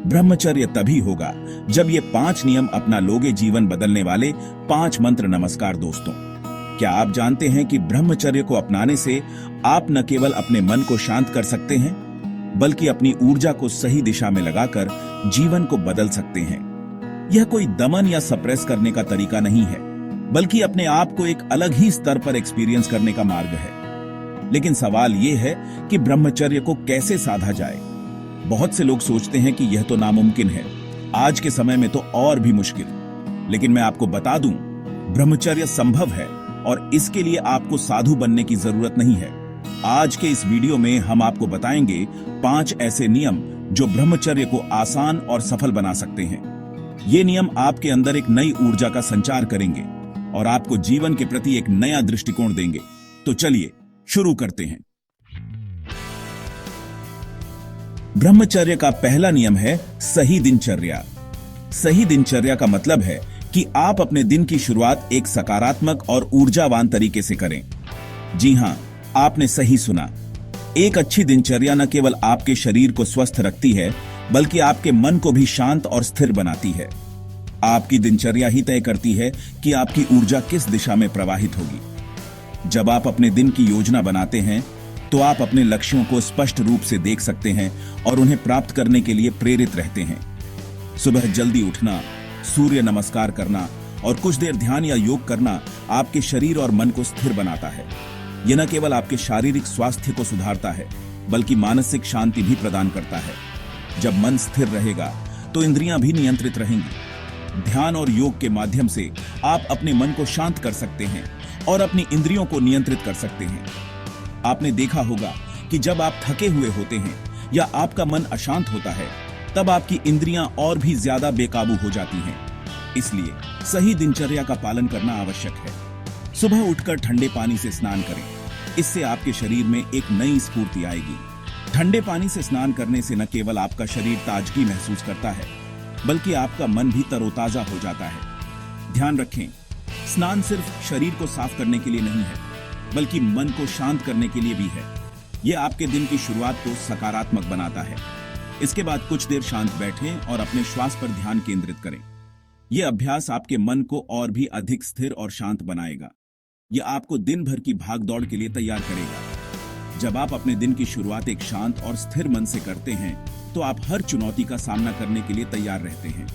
ब्रह्मचर्य तभी होगा जब ये 5 नियम अपना लोगे जीवन बदलने वाले 5 मंत्र। नमस्कार दोस्तों, क्या आप जानते हैं कि ब्रह्मचर्य को अपनाने से आप न केवल अपने मन को शांत कर सकते हैं, बल्कि अपनी ऊर्जा को सही दिशा में लगाकर जीवन को बदल सकते हैं। यह कोई दमन या सप्रेस करने का तरीका नहीं है, बल्कि अपने आप को एक अलग ही स्तर पर एक्सपीरियंस करने का मार्ग है। लेकिन सवाल यह है कि ब्रह्मचर्य को कैसे साधा जाए। बहुत से लोग सोचते हैं कि यह तो नामुमकिन है, आज के समय में तो और भी मुश्किल। लेकिन मैं आपको बता दूं, ब्रह्मचर्य संभव है और इसके लिए आपको साधु बनने की जरूरत नहीं है। आज के इस वीडियो में हम आपको बताएंगे 5 ऐसे नियम जो ब्रह्मचर्य को आसान और सफल बना सकते हैं। ये नियम आपके अंदर एक नई ऊर्जा का संचार करेंगे और आपको जीवन के प्रति एक नया दृष्टिकोण देंगे। तो चलिए शुरू करते हैं। ब्रह्मचर्य का पहला नियम है सही दिनचर्या। सही दिनचर्या का मतलब है कि आप अपने दिन की शुरुआत एक सकारात्मक और ऊर्जावान तरीके से करें। जी हां, आपने सही सुना। एक अच्छी दिनचर्या न केवल आपके शरीर को स्वस्थ रखती है, बल्कि आपके मन को भी शांत और स्थिर बनाती है। आपकी दिनचर्या ही तय करती है कि आपकी ऊर्जा किस दिशा में प्रवाहित होगी। जब आप अपने दिन की योजना बनाते हैं, तो आप अपने लक्ष्यों को स्पष्ट रूप से देख सकते हैं और उन्हें प्राप्त करने के लिए प्रेरित रहते हैं। सुबह जल्दी उठना, सूर्य नमस्कार करना और कुछ देर ध्यान या योग करना आपके शरीर और मन को स्थिर बनाता है। यह न केवल आपके शारीरिक स्वास्थ्य को सुधारता है, बल्कि मानसिक शांति भी प्रदान करता है। जब मन स्थिर रहेगा तो इंद्रियां भी नियंत्रित रहेंगी। ध्यान और योग के माध्यम से आप अपने मन को शांत कर सकते हैं और अपनी इंद्रियों को नियंत्रित कर सकते हैं। आपने देखा होगा कि जब आप थके हुए होते हैं या आपका मन अशांत होता है, तब आपकी इंद्रियां और भी ज्यादा बेकाबू हो जाती हैं। इसलिए सही दिनचर्या का पालन करना आवश्यक है। सुबह उठकर ठंडे पानी से स्नान करें। इससे आपके शरीर में एक नई स्फूर्ति आएगी। ठंडे पानी से स्नान करने से न केवल आपका शरीर ताजगी महसूस करता है, बल्कि आपका मन भी तरोताजा हो जाता है। ध्यान रखें, स्नान सिर्फ शरीर को साफ करने के लिए नहीं है, बल्कि मन को शांत करने के लिए भी है। यह आपके दिन की शुरुआत को सकारात्मक बनाता है। इसके बाद कुछ देर शांत बैठें और अपने श्वास पर ध्यान केंद्रित करें। यह अभ्यास आपके मन को और भी अधिक स्थिर और शांत बनाएगा। यह आपको दिन भर की भागदौड़ के लिए तैयार करेगा। जब आप अपने दिन की शुरुआत एक शांत और स्थिर मन से करते हैं, तो आप हर चुनौती का सामना करने के लिए तैयार रहते हैं।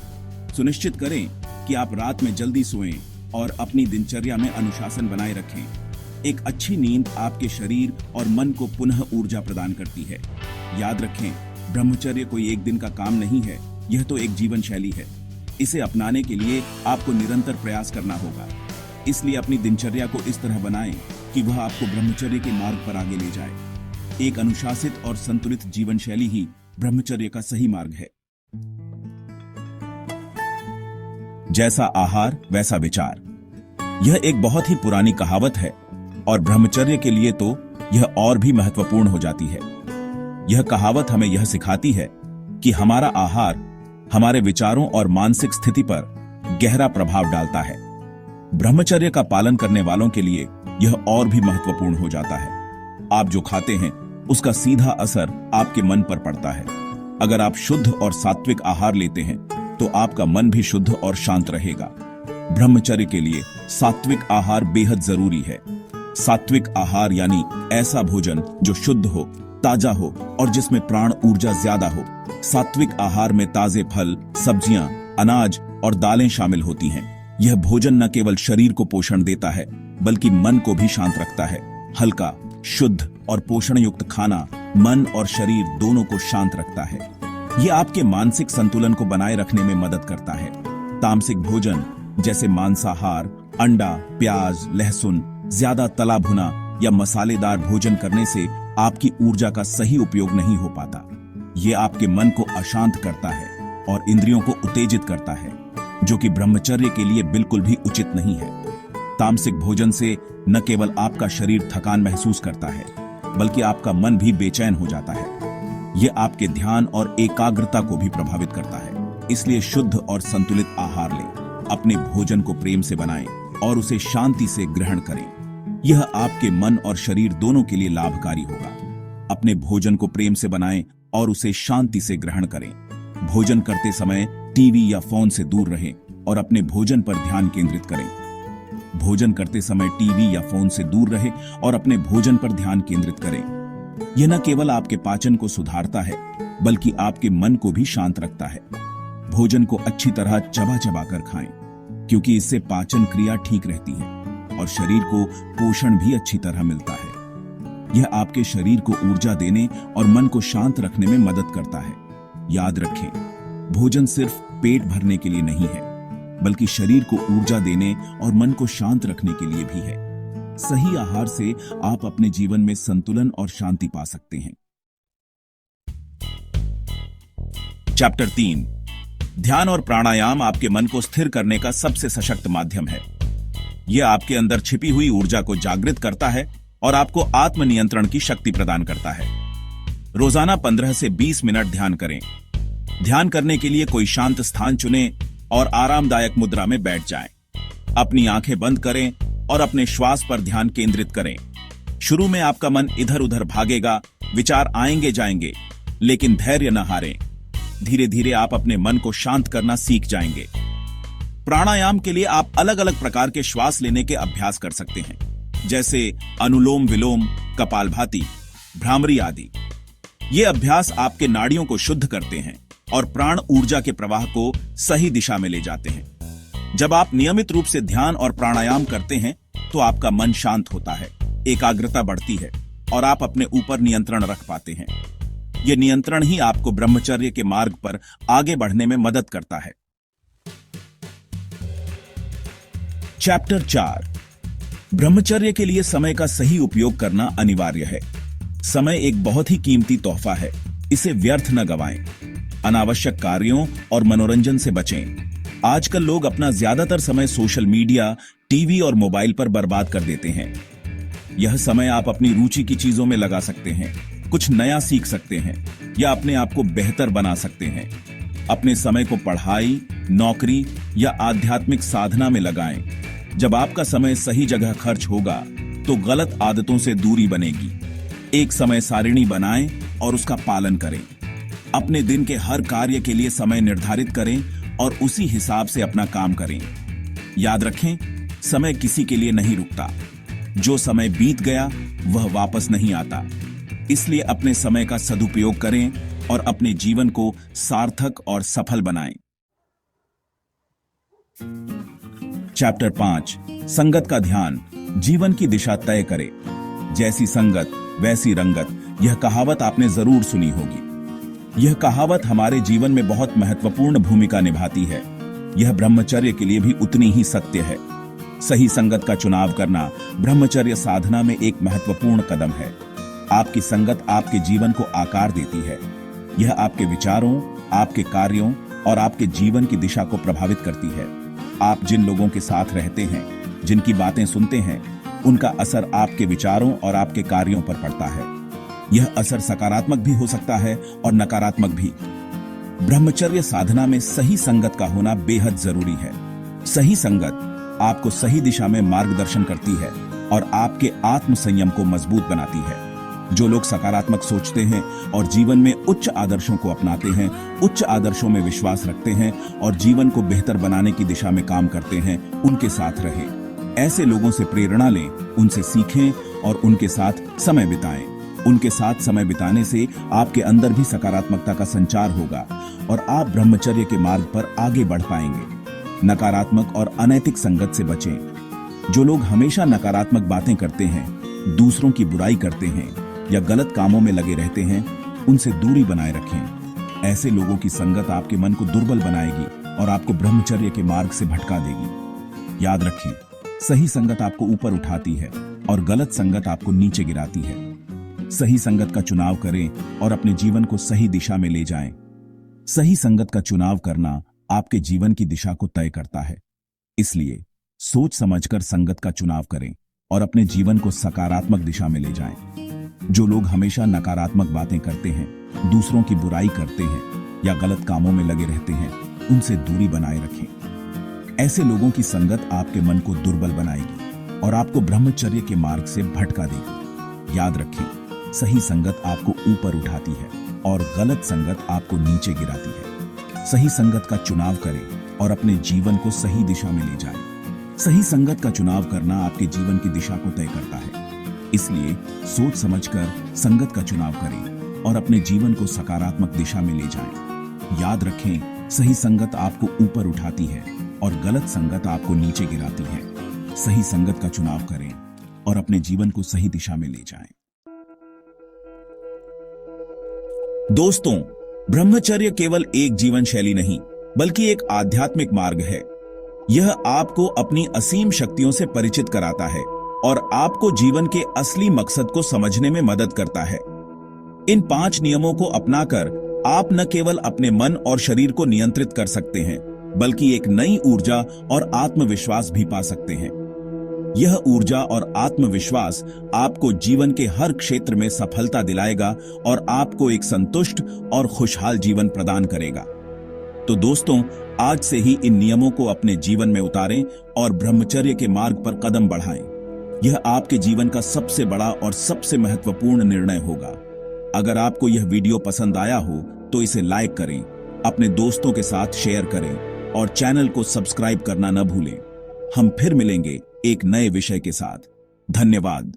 सुनिश्चित करें कि आप रात में जल्दी सोएं और अपनी दिनचर्या में अनुशासन बनाए रखें। एक अच्छी नींद आपके शरीर और मन को पुनः ऊर्जा प्रदान करती है। याद रखें, ब्रह्मचर्य कोई एक दिन का काम नहीं है, यह तो एक जीवन शैली है। इसे अपनाने के लिए आपको निरंतर प्रयास करना होगा। इसलिए अपनी दिनचर्या को इस तरह बनाएं कि वह आपको ब्रह्मचर्य के मार्ग पर आगे ले जाए। एक अनुशासित और संतुलित जीवन शैली ही ब्रह्मचर्य का सही मार्ग है। जैसा आहार वैसा विचार, यह एक बहुत ही पुरानी कहावत है और ब्रह्मचर्य के लिए तो यह और भी महत्वपूर्ण हो जाती है। यह कहावत हमें यह सिखाती है कि हमारा आहार हमारे विचारों और मानसिक स्थिति पर गहरा प्रभाव डालता है। ब्रह्मचर्य का पालन करने वालों के लिए यह और भी महत्वपूर्ण हो जाता है। आप जो खाते हैं, उसका सीधा असर आपके मन पर पड़ता है। अगर आप शुद्ध और सात्विक आहार लेते हैं, तो आपका मन भी शुद्ध और शांत रहेगा। ब्रह्मचर्य के लिए सात्विक आहार बेहद जरूरी है। सात्विक आहार यानी ऐसा भोजन जो शुद्ध हो, ताजा हो और जिसमें प्राण ऊर्जा ज्यादा हो। सात्विक आहार में ताजे फल, सब्जियां, अनाज और दालें शामिल होती हैं। यह भोजन न केवल शरीर को पोषण देता है, बल्कि मन को भी शांत रखता है। हल्का, शुद्ध और पोषण युक्त खाना मन और शरीर दोनों को शांत रखता है। यह आपके मानसिक संतुलन को बनाए रखने में मदद करता है। तामसिक भोजन जैसे मांसाहार, अंडा, प्याज, लहसुन, ज्यादा तला भुना या मसालेदार भोजन करने से आपकी ऊर्जा का सही उपयोग नहीं हो पाता। ये आपके मन को अशांत करता है और इंद्रियों को उत्तेजित करता है, जो कि ब्रह्मचर्य के लिए बिल्कुल भी उचित नहीं है। तामसिक भोजन से न केवल आपका शरीर थकान महसूस करता है, बल्कि आपका मन भी बेचैन हो जाता है। यह आपके ध्यान और एकाग्रता को भी प्रभावित करता है। इसलिए शुद्ध और संतुलित आहार लें। अपने भोजन को प्रेम से बनाएं और उसे शांति से ग्रहण करें। यह आपके मन और शरीर दोनों के लिए लाभकारी होगा। अपने भोजन को प्रेम से बनाएं और उसे शांति से ग्रहण करें। भोजन करते समय टीवी या फोन से दूर रहें और अपने भोजन पर ध्यान केंद्रित करें। भोजन करते समय टीवी या फोन से दूर रहें और अपने भोजन पर ध्यान केंद्रित करें। यह न केवल आपके पाचन को सुधारता है, बल्कि आपके मन को भी शांत रखता है। भोजन को अच्छी तरह चबा चबा कर खाएं, क्योंकि इससे पाचन क्रिया ठीक रहती है और शरीर को पोषण भी अच्छी तरह मिलता है। यह आपके शरीर को ऊर्जा देने और मन को शांत रखने में मदद करता है। याद रखें, भोजन सिर्फ पेट भरने के लिए नहीं है, बल्कि शरीर को ऊर्जा देने और मन को शांत रखने के लिए भी है। सही आहार से आप अपने जीवन में संतुलन और शांति पा सकते हैं। चैप्टर 3, ध्यान और प्राणायाम आपके मन को स्थिर करने का सबसे सशक्त माध्यम है। यह आपके अंदर छिपी हुई ऊर्जा को जागृत करता है और आपको आत्मनियंत्रण की शक्ति प्रदान करता है। रोजाना 15 से 20 मिनट ध्यान करें। ध्यान करने के लिए कोई शांत स्थान चुनें और आरामदायक मुद्रा में बैठ जाएं। अपनी आंखें बंद करें और अपने श्वास पर ध्यान केंद्रित करें। शुरू में आपका मन इधर उधर भागेगा, विचार आएंगे जाएंगे, लेकिन धैर्य न हारें। धीरे धीरे आप अपने मन को शांत करना सीख जाएंगे। प्राणायाम के लिए आप अलग अलग प्रकार के श्वास लेने के अभ्यास कर सकते हैं, जैसे अनुलोम विलोम, कपालभाति, भ्रामरी आदि। ये अभ्यास आपके नाड़ियों को शुद्ध करते हैं और प्राण ऊर्जा के प्रवाह को सही दिशा में ले जाते हैं। जब आप नियमित रूप से ध्यान और प्राणायाम करते हैं तो आपका मन शांत होता है, एकाग्रता बढ़ती है और आप अपने ऊपर नियंत्रण रख पाते हैं। यह नियंत्रण ही आपको ब्रह्मचर्य के मार्ग पर आगे बढ़ने में मदद करता है। चैप्टर 4, ब्रह्मचर्य के लिए समय का सही उपयोग करना अनिवार्य है। समय एक बहुत ही कीमती तोहफा है, इसे व्यर्थ न गवाएं। अनावश्यक कार्यों और मनोरंजन से बचें। आजकल लोग अपना ज्यादातर समय सोशल मीडिया, टीवी और मोबाइल पर बर्बाद कर देते हैं। यह समय आप अपनी रुचि की चीजों में लगा सकते हैं, कुछ नया सीख सकते हैं या अपने आप को बेहतर बना सकते हैं। अपने समय को पढ़ाई, नौकरी या आध्यात्मिक साधना में लगाएं। जब आपका समय सही जगह खर्च होगा तो गलत आदतों से दूरी बनेगी। एक समय सारिणी बनाएं और उसका पालन करें। अपने दिन के हर कार्य के लिए समय निर्धारित करें और उसी हिसाब से अपना काम करें। याद रखें, समय किसी के लिए नहीं रुकता। जो समय बीत गया वह वापस नहीं आता। इसलिए अपने समय का सदुपयोग करें और अपने जीवन को सार्थक और सफल बनाएं। चैप्टर 5, संगत का ध्यान जीवन की दिशा तय करे। जैसी संगत वैसी रंगत, यह कहावत आपने जरूर सुनी होगी। यह कहावत हमारे जीवन में बहुत महत्वपूर्ण भूमिका निभाती है। यह ब्रह्मचर्य के लिए भी उतनी ही सत्य है। सही संगत का चुनाव करना ब्रह्मचर्य साधना में एक महत्वपूर्ण कदम है। आपकी संगत आपके जीवन को आकार देती है। यह आपके विचारों, आपके कार्यों और आपके जीवन की दिशा को प्रभावित करती है। आप जिन लोगों के साथ रहते हैं, जिनकी बातें सुनते हैं, उनका असर आपके विचारों और आपके कार्यों पर पड़ता है। यह असर सकारात्मक भी हो सकता है और नकारात्मक भी। ब्रह्मचर्य साधना में सही संगत का होना बेहद जरूरी है। सही संगत आपको सही दिशा में मार्गदर्शन करती है और आपके आत्म संयम को मजबूत बनाती है। जो लोग सकारात्मक सोचते हैं और जीवन में उच्च आदर्शों को अपनाते हैं, उच्च आदर्शों में विश्वास रखते हैं और जीवन को बेहतर बनाने की दिशा में काम करते हैं, उनके साथ रहें। ऐसे लोगों से प्रेरणा लें, उनसे सीखें और उनके साथ समय बिताएं। उनके साथ समय बिताने से आपके अंदर भी सकारात्मकता का संचार होगा और आप ब्रह्मचर्य के मार्ग पर आगे बढ़ पाएंगे। नकारात्मक और अनैतिक संगत से बचें। जो लोग हमेशा नकारात्मक बातें करते हैं, दूसरों की बुराई करते हैं या गलत कामों में लगे रहते हैं, उनसे दूरी बनाए रखें। ऐसे लोगों की संगत आपके मन को दुर्बल बनाएगी और आपको ब्रह्मचर्य के मार्ग से भटका देगी। याद रखें, सही संगत आपको ऊपर उठाती है और गलत संगत आपको नीचे गिराती है। सही संगत का चुनाव करें और अपने जीवन को सही दिशा में ले जाएं। सही संगत का चुनाव करना आपके जीवन की दिशा को तय करता है। इसलिए सोच समझकर संगत का चुनाव करें और अपने जीवन को सकारात्मक दिशा में ले जाएं। जो लोग हमेशा नकारात्मक बातें करते हैं, दूसरों की बुराई करते हैं या गलत कामों में लगे रहते हैं, उनसे दूरी बनाए रखें। ऐसे लोगों की संगत आपके मन को दुर्बल बनाएगी और आपको ब्रह्मचर्य के मार्ग से भटका देगी। याद रखें, सही संगत आपको ऊपर उठाती है और गलत संगत आपको नीचे गिराती है। सही संगत का चुनाव करें और अपने जीवन को सही दिशा में ले जाएं। सही संगत का चुनाव करना आपके जीवन की दिशा को तय करता है, इसलिए सोच समझकर संगत का चुनाव करें और अपने जीवन को सकारात्मक दिशा में ले जाएं। याद रखें, सही संगत आपको ऊपर उठाती है और गलत संगत आपको नीचे गिराती है। सही संगत का चुनाव करें और अपने जीवन को सही दिशा में ले जाएं। दोस्तों, ब्रह्मचर्य केवल एक जीवन शैली नहीं, बल्कि एक आध्यात्मिक मार्ग है। यह आपको अपनी असीम शक्तियों से परिचित कराता है और आपको जीवन के असली मकसद को समझने में मदद करता है। इन 5 नियमों को अपनाकर आप न केवल अपने मन और शरीर को नियंत्रित कर सकते हैं, बल्कि एक नई ऊर्जा और आत्मविश्वास भी पा सकते हैं। यह ऊर्जा और आत्मविश्वास आपको जीवन के हर क्षेत्र में सफलता दिलाएगा और आपको एक संतुष्ट और खुशहाल जीवन प्रदान करेगा। तो दोस्तों, आज से ही इन नियमों को अपने जीवन में उतारें और ब्रह्मचर्य के मार्ग पर कदम बढ़ाएं। यह आपके जीवन का सबसे बड़ा और सबसे महत्वपूर्ण निर्णय होगा। अगर आपको यह वीडियो पसंद आया हो तो इसे लाइक करें, अपने दोस्तों के साथ शेयर करें और चैनल को सब्सक्राइब करना न भूलें। हम फिर मिलेंगे एक नए विषय के साथ। धन्यवाद।